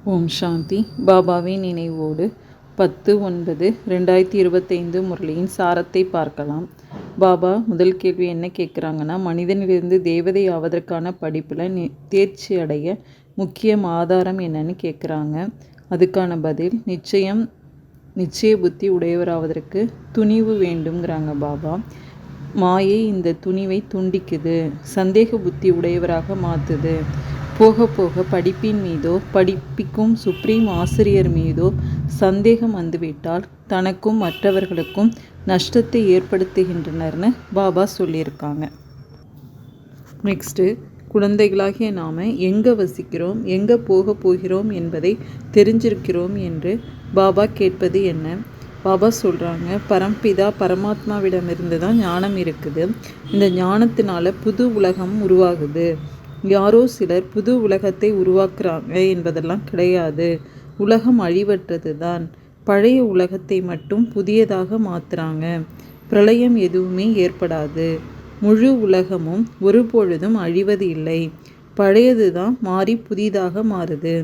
ஓம் சாந்தி. பாபாவின் நினைவோடு 10/9/2025 முரளியின் சாரத்தை பார்க்கலாம். பாபா முதல் கேள்வி என்ன கேட்குறாங்கன்னா, மனிதனிலிருந்து தேவதை ஆவதற்கான படிப்பில் தேர்ச்சி அடைய முக்கிய ஆதாரம் என்னன்னு கேட்குறாங்க. அதுக்கான பதில் நிச்சய புத்தி உடையவராவதற்கு துணிவு வேண்டுங்கிறாங்க பாபா. மாயை இந்த துணிவை துண்டிக்குது, சந்தேக புத்தி உடையவராக மாற்றுது. போக போக படிப்பின் மீதோ படிப்பிக்கும் சுப்ரீம் ஆசிரியர் மீதோ சந்தேகம் வந்துவிட்டால் தனக்கும் மற்றவர்களுக்கும் நஷ்டத்தை ஏற்படுத்துகின்றனர்னு பாபா சொல்லியிருக்காங்க. நெக்ஸ்ட்டு, குழந்தைகளாகிய நாம் எங்கே வசிக்கிறோம், எங்கே போக போகிறோம் என்பதை தெரிஞ்சிருக்கிறோம் என்று பாபா கேட்பது என்ன? பாபா சொல்கிறாங்க, பரம்பிதா பரமாத்மாவிடமிருந்து தான் ஞானம் இருக்குது. இந்த ஞானத்தினால புது உலகம் உருவாகுது. யாரோ சிலர் புது உலகத்தை உருவாக்குறாங்க என்பதெல்லாம் கிடையாது. உலகம் அழிவற்றது தான். பழைய உலகத்தை மட்டும் புதியதாக மாற்றுறாங்க. பிரளயம் எதுவுமே ஏற்படாது. முழு உலகமும் ஒருபொழுதும் அழிவது இல்லை. பழையது தான் மாறி புதிதாக மாறுது.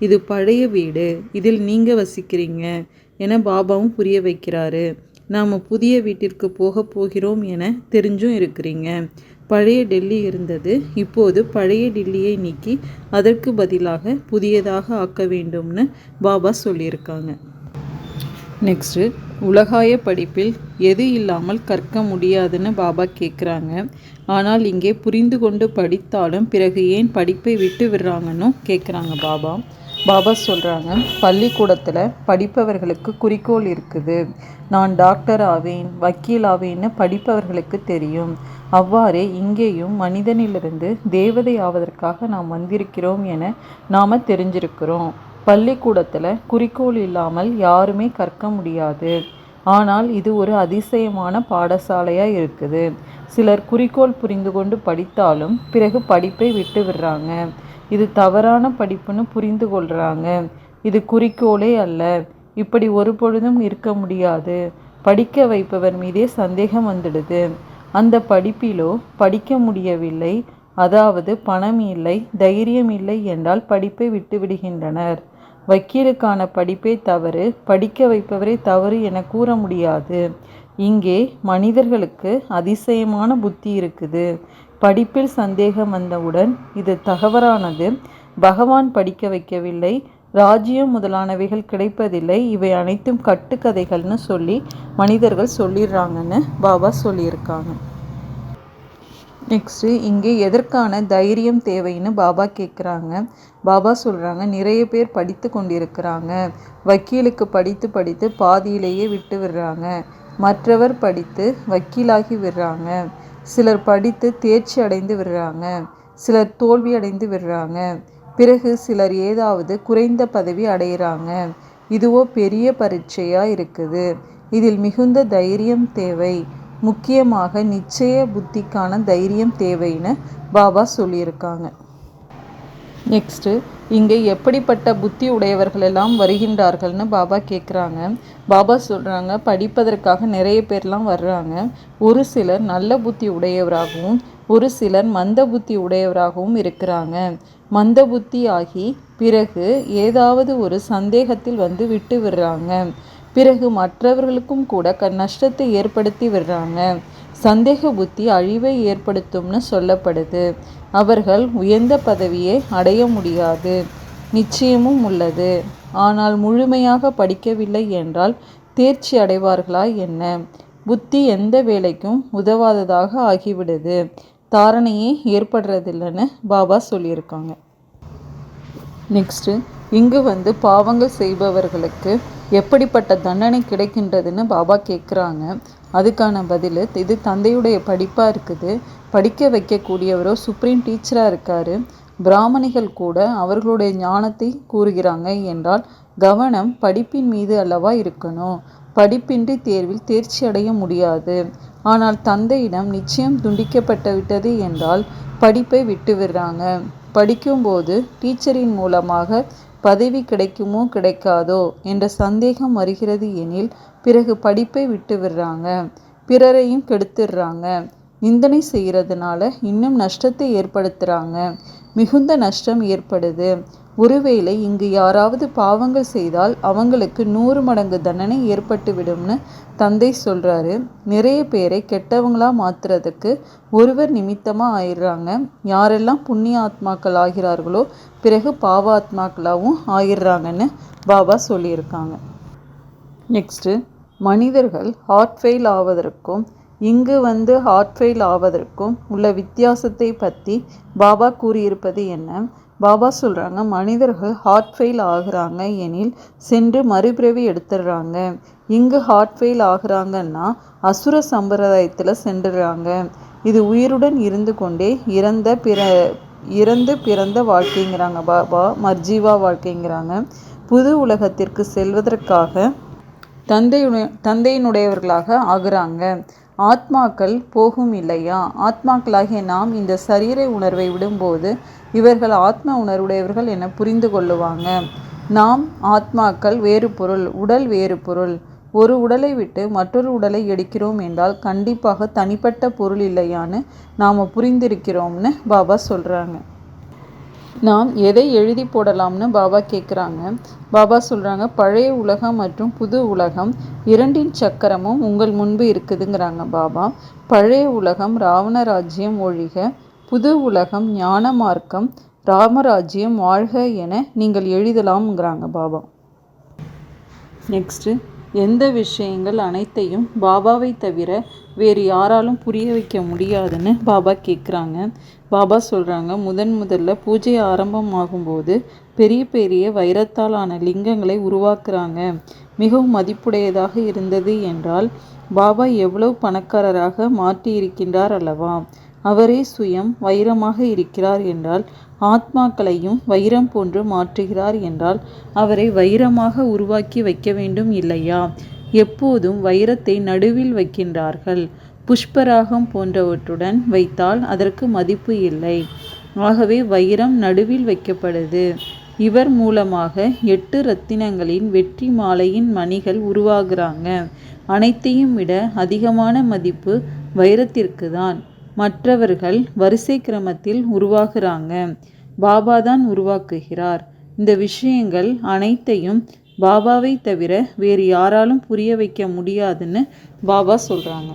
இது பழைய வீடு, இதில் நீங்கள் வசிக்கிறீங்க என பாபாவும் புரிய வைக்கிறாரு. நாம் புதிய வீட்டிற்கு போக போகிறோம் என தெரிஞ்சும் இருக்கிறீங்க. பழைய டெல்லி இருந்தது, இப்போது பழைய டில்லியை நீக்கி அதற்கு பதிலாக புதியதாக ஆக்க வேண்டும்னு பாபா சொல்லியிருக்காங்க. நெக்ஸ்ட்டு, உலகாய படிப்பில் எது இல்லாமல் கற்க முடியாதுன்னு பாபா கேட்குறாங்க. ஆனால் இங்கே புரிந்து கொண்டு படித்தாலும் பிறகு ஏன் படிப்பை விட்டு விடுறாங்கன்னு கேட்குறாங்க பாபா. பாபா சொல்கிறாங்க, பள்ளிக்கூடத்தில் படிப்பவர்களுக்கு குறிக்கோள் இருக்குது. நான் டாக்டர் ஆவேன், வக்கீல் ஆவேன்னு படிப்பவர்களுக்கு தெரியும். அவ்வாறே இங்கேயும் மனிதனிலிருந்து தேவதை ஆவதற்காக நாம் வந்திருக்கிறோம் என நாம் தெரிஞ்சிருக்கிறோம். பள்ளிக்கூடத்தில் குறிக்கோள் இல்லாமல் யாருமே கற்க முடியாது. ஆனால் இது ஒரு அதிசயமான பாடசாலையாக இருக்குது. சிலர் குறிக்கோள் புரிந்து கொண்டு படித்தாலும் பிறகு படிப்பை விட்டு விடுறாங்க. இது தவறான படிப்புன்னு புரிந்து கொள்கிறாங்க. இது குறிக்கோளே அல்ல. இப்படி ஒரு பொழுதும் இருக்க முடியாது. படிக்க வைப்பவர் மீதே சந்தேகம் வந்துடுது. அந்த படிப்பிலோ படிக்க முடியவில்லை, அதாவது பணம் இல்லை, தைரியம் இல்லை என்றால் படிப்பை விட்டு விடுகின்றனர். வக்கீலுக்கான படிப்பே தவறு, படிக்க வைப்பவரே தவறு என கூற முடியாது. இங்கே மனிதர்களுக்கு அதிசயமான புத்தி இருக்குது. படிப்பில் சந்தேகம் வந்தவுடன் இது தவறானது, பகவான் படிக்க வைக்கவில்லை, ராஜ்யம் முதலானவைகள் கிடைப்பதில்லை, இவை அனைத்தும் கட்டுக்கதைகள்னு சொல்லி மனிதர்கள் சொல்லிடுறாங்கன்னு பாபா சொல்லியிருக்காங்க. நெக்ஸ்ட்டு, இங்கே எதற்கான தைரியம் தேவைன்னு பாபா கேட்குறாங்க. பாபா சொல்கிறாங்க, நிறைய பேர் படித்து கொண்டிருக்கிறாங்க. வக்கீலுக்கு படித்து படித்து பாதியிலேயே விட்டு விடுறாங்க. மற்றவர் படித்து வக்கீலாகி விடுறாங்க. சிலர் படித்து தேர்ச்சி அடைந்து விடுறாங்க. சிலர் தோல்வி அடைந்து விடுறாங்க. பிறகு சிலர் ஏதாவது குறைந்த பதவி அடைகிறாங்க. இதுவோ பெரிய பரீட்சையாக இருக்குது. இதில் மிகுந்த தைரியம் தேவை. முக்கியமாக நிச்சய புத்திக்கான தைரியம் தேவைன்னு பாபா சொல்லியிருக்காங்க. நெக்ஸ்ட்டு, இங்கே எப்படிப்பட்ட புத்தி உடையவர்களெல்லாம் வருகின்றார்கள்னு பாபா கேட்குறாங்க. பாபா சொல்கிறாங்க, படிப்பதற்காக நிறைய பேர்லாம் வர்றாங்க. ஒரு சிலர் நல்ல புத்தி உடையவராகவும் ஒரு சிலர் மந்த புத்தி உடையவராகவும் இருக்கிறாங்க. மந்த புத்தி ஆகி பிறகு ஏதாவது ஒரு சந்தேகத்தில் வந்து விட்டு விடுறாங்க. பிறகு மற்றவர்களுக்கும் கூட நஷ்டத்தை ஏற்படுத்தி விடுறாங்க. சந்தேக புத்தி அழிவை ஏற்படுத்தும்னு சொல்லப்படுது. அவர்கள் உயர்ந்த பதவியை அடைய முடியாது. நிச்சயமும் உள்ளது. ஆனால் முழுமையாக படிக்கவில்லை என்றால் தேர்ச்சி அடைவார்களா என்ன? புத்தி எந்த வேலைக்கும் உதவாததாக ஆகிவிடுது. தாரணையே ஏற்படுறதில்லைன்னு பாபா சொல்லியிருக்காங்க. நெக்ஸ்ட்டு, இங்கு வந்து பாவங்கள் செய்பவர்களுக்கு எப்படிப்பட்ட தண்டனை கிடைக்கின்றதுன்னு பாபா கேட்குறாங்க. அதுக்கான பதில், இது தந்தையுடைய படிப்பாக இருக்குது. படிக்க வைக்கக்கூடியவரோ சுப்ரீம் டீச்சராக இருக்கார். பிராமணிகள் கூட அவர்களுடைய ஞானத்தை கூறுகிறாங்க என்றால் கவனம் படிப்பின் மீது அல்லவா இருக்கணும். படிப்பின்றி தேர்வில் தேர்ச்சி அடைய முடியாது. ஆனால் தந்தையிடம் நிச்சயம் துண்டிக்கப்பட்டு விட்டது என்றால் படிப்பை விட்டு விடுறாங்க. படிக்கும்போது டீச்சரின் மூலமாக பதவி கிடைக்குமோ கிடைக்காதோ என்ற சந்தேகம் வருகிறது எனில் பிறகு படிப்பை விட்டு விடுறாங்க. பிறரையும் கெடுத்துடுறாங்க. நிந்தனை செய்கிறதுனால இன்னும் நஷ்டத்தை ஏற்படுத்துகிறாங்க. மிகுந்த நஷ்டம் ஏற்படுது. ஒருவேளை இங்கு யாராவது பாவங்கள் செய்தால் அவங்களுக்கு 100 மடங்கு தண்டனை ஏற்பட்டு விடும்னு தந்தை சொல்கிறாரு. நிறைய பேரை கெட்டவங்களா மாற்றுறதுக்கு ஒருவர் நிமித்தமாக ஆயிடுறாங்க. யாரெல்லாம் புண்ணிய ஆத்மாக்கள் ஆகிறார்களோ பிறகு பாவ ஆத்மாக்களாகவும் ஆயிடுறாங்கன்னு பாபா சொல்லியிருக்காங்க. நெக்ஸ்ட்டு, மனிதர்கள் ஹார்ட் ஃபெயில் ஆவதற்கும் இங்கு ஹார்ட் ஃபெயில் ஆவதற்கும் உள்ள வித்தியாசத்தை பற்றி பாபா கூறியிருப்பது என்ன? பாபா சொல்கிறாங்க, மனிதர்கள் ஹார்ட் ஃபெயில் ஆகுறாங்க எனில் சென்று மறுபிறவி எடுத்துடுறாங்க. இங்கு ஹார்ட் ஃபெயில் ஆகுறாங்கன்னா அசுர சம்பிரதாயத்தில் சென்றுடுறாங்க. இது உயிருடன் இருந்து கொண்டே இறந்து பிறந்த வாழ்க்கைங்கிறாங்க பாபா, மர்ஜீவா வாழ்க்கைங்கிறாங்க. புது உலகத்திற்கு செல்வதற்காக தந்தையினுடையவர்களாக ஆகுறாங்க. ஆத்மாக்கள் போகும் இல்லையா? ஆத்மாக்களாகிய நாம் இந்த சரீர உணர்வை விடும்போது இவர்கள் ஆத்ம உணர்வுடையவர்கள் என புரிந்து கொள்ளுவாங்க. நாம் ஆத்மாக்கள் வேறு பொருள், உடல் வேறு பொருள். ஒரு உடலை விட்டு மற்றொரு உடலை எடுக்கிறோம் என்றால் கண்டிப்பாக தனிப்பட்ட பொருள் இல்லையான்னு நாம் புரிந்திருக்கிறோம்னு பாபா சொல்கிறாங்க. நாம் எதை எழுதி போடலாம்னு பாபா கேட்குறாங்க. பாபா சொல்கிறாங்க, பழைய உலகம் மற்றும் புது உலகம் இரண்டின் சக்கரமும் உங்கள் முன்பு இருக்குதுங்கிறாங்க பாபா. பழைய உலகம் ராவணராஜ்யம் ஒழிக, புது உலகம் ஞான மார்க்கம் ராமராஜ்யம் வாழ்க என நீங்கள் எழுதலாம்ங்கிறாங்க பாபா. நெக்ஸ்ட்டு, எந்த விஷயங்கள் அனைத்தையும் பாபாவை தவிர வேறு யாராலும் புரிய வைக்க முடியாதுன்னு பாபா கேட்குறாங்க. பாபா சொல்கிறாங்க, முதல்ல பூஜை ஆரம்பமாகும்போது பெரிய பெரிய வைரத்தாலான லிங்கங்களை உருவாக்குறாங்க. மிகவும் மதிப்புடையதாக இருந்தது என்றால் பாபா எவ்வளவு பணக்காரராக மாற்றியிருக்கின்றார் அல்லவா? அவரே சுயம் வைரமாக இருக்கிறார் என்றால் ஆத்மாக்களையும் வைரம் போன்று மாற்றுகிறார் என்றால் அவரை வைரமாக உருவாக்கி வைக்க வேண்டும் இல்லையா? எப்போதும் வைரத்தை நடுவில் வைக்கின்றார்கள். புஷ்பராகம் போன்றவற்றுடன் வைத்தால் அதற்கு மதிப்பு இல்லை. ஆகவே வைரம் நடுவில் வைக்கப்படுது. இவர் மூலமாக 8 ரத்தினங்களின் வெற்றி மாலையின் மணிகள் உருவாகிறாங்க. அனைத்தையும் விட அதிகமான மதிப்பு வைரத்திற்கு தான். மற்றவர்கள் வரிசை கிரமத்தில் உருவாகிறாங்க. பாபா தான் உருவாக்குகிறார். இந்த விஷயங்கள் அனைத்தையும் பாபாவை தவிர வேறு யாராலும் புரிய வைக்க முடியாதுன்னு பாபா சொல்கிறாங்க.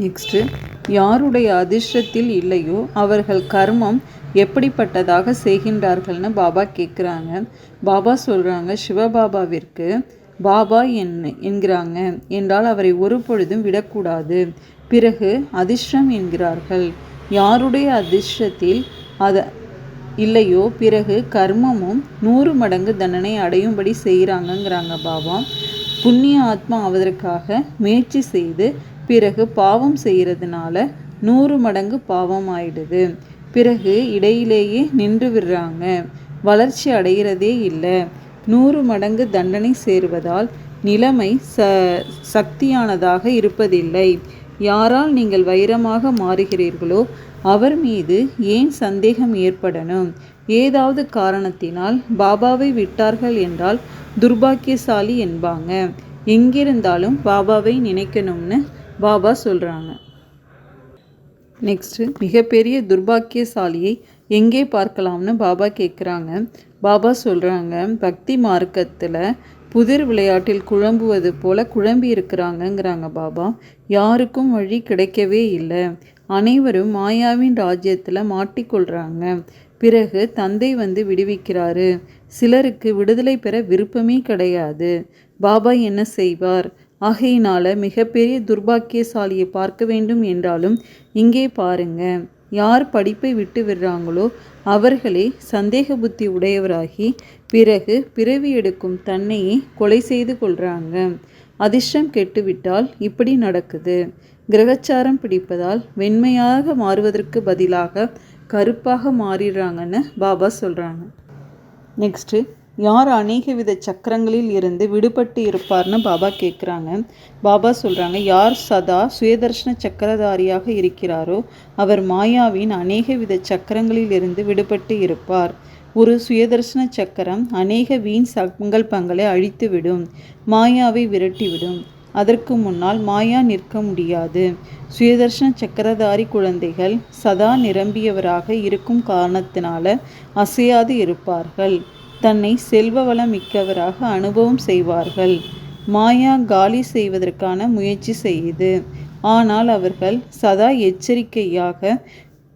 நெக்ஸ்ட்டு, யாருடைய அதிர்ஷ்டத்தில் இல்லையோ அவர்கள் கர்மம் எப்படிப்பட்டதாக செய்கின்றார்கள்னு பாபா கேட்குறாங்க. பாபா சொல்கிறாங்க, சிவபாபாவிற்கு பாபா என்கிறாங்க என்றால் அவரை ஒரு பொழுதும் விடக்கூடாது. பிறகு அதிர்ஷ்டம் என்கிறார்கள். யாருடைய அதிர்ஷ்டத்தில் இல்லையோ பிறகு கர்மமும் 100 மடங்கு தண்டனை அடையும்படி செய்கிறாங்கங்கிறாங்க பாபா. புண்ணிய ஆத்மா ஆவதற்காக முயற்சி செய்து பிறகு பாவம் செய்கிறதுனால 100 மடங்கு பாவம் ஆயிடுது. பிறகு இடையிலேயே நின்று விடுறாங்க. வளர்ச்சி அடைகிறதே இல்லை. 100 மடங்கு தண்டனை சேருவதால் நிலைமை சக்தியானதாக இருப்பதில்லை. யாரால் நீங்கள் வைரமாக மாறுகிறீர்களோ அவர் மீது ஏன் சந்தேகம் ஏற்படணும்? ஏதாவது காரணத்தினால் பாபாவை விட்டார்கள் என்றால் துர்பாக்கியசாலி என்பாங்க. எங்கிருந்தாலும் பாபாவை நினைக்கணும்னு பாபா சொல்கிறாங்க. நெக்ஸ்ட்டு, மிகப்பெரிய துர்பாக்கியசாலியை எங்கே பார்க்கலாம்னு பாபா கேட்குறாங்க. பாபா சொல்கிறாங்க, பக்தி மார்க்கத்தில் புதிர் விளையாட்டில் குழம்புவது போல குழம்பி இருக்கிறாங்கங்கிறாங்க பாபா. யாருக்கும் வழி கிடைக்கவே இல்லை. அனைவரும் மாயாவின் ராஜ்யத்தில் மாட்டிக்கொள்கிறாங்க. பிறகு தந்தை விடுவிக்கிறாரு. சிலருக்கு விடுதலை பெற விருப்பமே கிடையாது. பாபா என்ன செய்வார்? ஆகையினால மிகப்பெரிய துர்பாக்கியசாலியை பார்க்க வேண்டும் என்றாலும் இங்கே பாருங்க. யார் படிப்பை விட்டு விடுறாங்களோ அவர்களே சந்தேக புத்தி உடையவராகி பிறகு பிறவி எடுக்கும் தன்னையே கொலை செய்து கொள்கிறாங்க. அதிர்ஷ்டம் கெட்டுவிட்டால் இப்படி நடக்குது. கிரகச்சாரம் பிடிப்பதால் வெண்மையாக மாறுவதற்கு பதிலாக கருப்பாக மாறிடுறாங்கன்னு பாபா சொல்கிறாங்க. நெக்ஸ்ட்டு, யார் அநேக வித சக்கரங்களில் இருந்து விடுபட்டு இருப்பார்னு பாபா கேட்குறாங்க. பாபா சொல்கிறாங்க, யார் சதா சுயதர்ஷன சக்கரதாரியாக இருக்கிறாரோ அவர் மாயாவின் அநேக வித சக்கரங்களில் இருந்து விடுபட்டு இருப்பார். ஒரு சுயதர்ஷன சக்கரம் அநேக வீண் சங்கல்பங்களை அழித்துவிடும், மாயாவை விரட்டிவிடும். அதற்கு முன்னால் மாயா நிற்க முடியாது. சுயதர்ஷன சக்கரதாரி குழந்தைகள் சதா நிரம்பியவராக இருக்கும் காரணத்தினால அசையாது இருப்பார்கள். தன்னை செல்வ வளம் மிக்கவராக அனுபவம் செய்வார்கள். மாயா காலி செய்வதற்கான முயற்சி செய்யுது. ஆனால் அவர்கள் சதா எச்சரிக்கையாக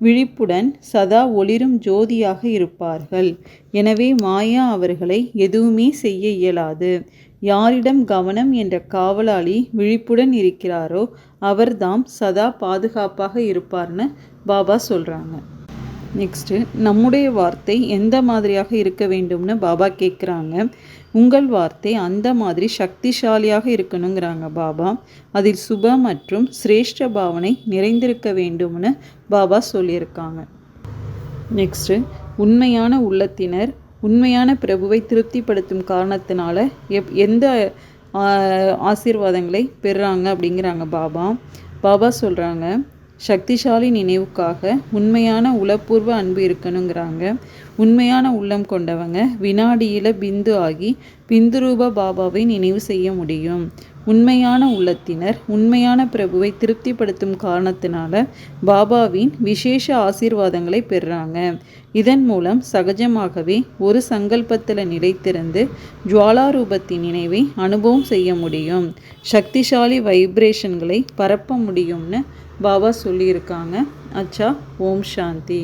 விழிப்புடன் சதா ஒளிரும் ஜோதியாக இருப்பார்கள். எனவே மாயா அவர்களை எதுவுமே செய்ய இயலாது. யாரிடம் கவனம் என்ற காவலாளி விழிப்புடன் இருக்கிறாரோ அவர்தாம் சதா பாதுகாப்பாக இருப்பார்னு பாபா சொல்கிறாங்க. நெக்ஸ்ட்டு, நம்முடைய வார்த்தை எந்த மாதிரியாக இருக்க வேண்டும்னு பாபா கேட்குறாங்க. உங்கள் வார்த்தை அந்த மாதிரி சக்திசாலியாக இருக்கணுங்கிறாங்க பாபா. அதில் சுப மற்றும் சிரேஷ்ட பாவனை நிறைந்திருக்க வேண்டும்னு பாபா சொல்லியிருக்காங்க. நெக்ஸ்ட்டு, உண்மையான உள்ளத்தினர் உண்மையான பிரபுவை திருப்திப்படுத்தும் காரணத்தினால எந்த ஆசீர்வாதங்களை பெறுறாங்க அப்படிங்கிறாங்க பாபா. பாபா சொல்கிறாங்க, சக்திசாலி நினைவுக்காக உண்மையான உளப்பூர்வ அன்பு இருக்கணுங்கிறாங்க. உண்மையான உள்ளம் கொண்டவங்க வினாடியில் பிந்து ஆகி பிந்து ரூப பாபாவை நினைவு செய்ய முடியும். உண்மையான உள்ளத்தினர் உண்மையான பிரபுவை திருப்திப்படுத்தும் காரணத்தினால பாபாவின் விசேஷ ஆசீர்வாதங்களை பெறுறாங்க. இதன் மூலம் சகஜமாகவே ஒரு சங்கல்பத்தில் நிலைத்திருந்து ஜுவாலா ரூபத்தின் நினைவை அனுபவம் செய்ய முடியும். சக்திசாலி வைப்ரேஷன்களை பரப்ப முடியும்னு பாபா சொல்லியிருக்காங்க. அச்சா, ஓம் சாந்தி.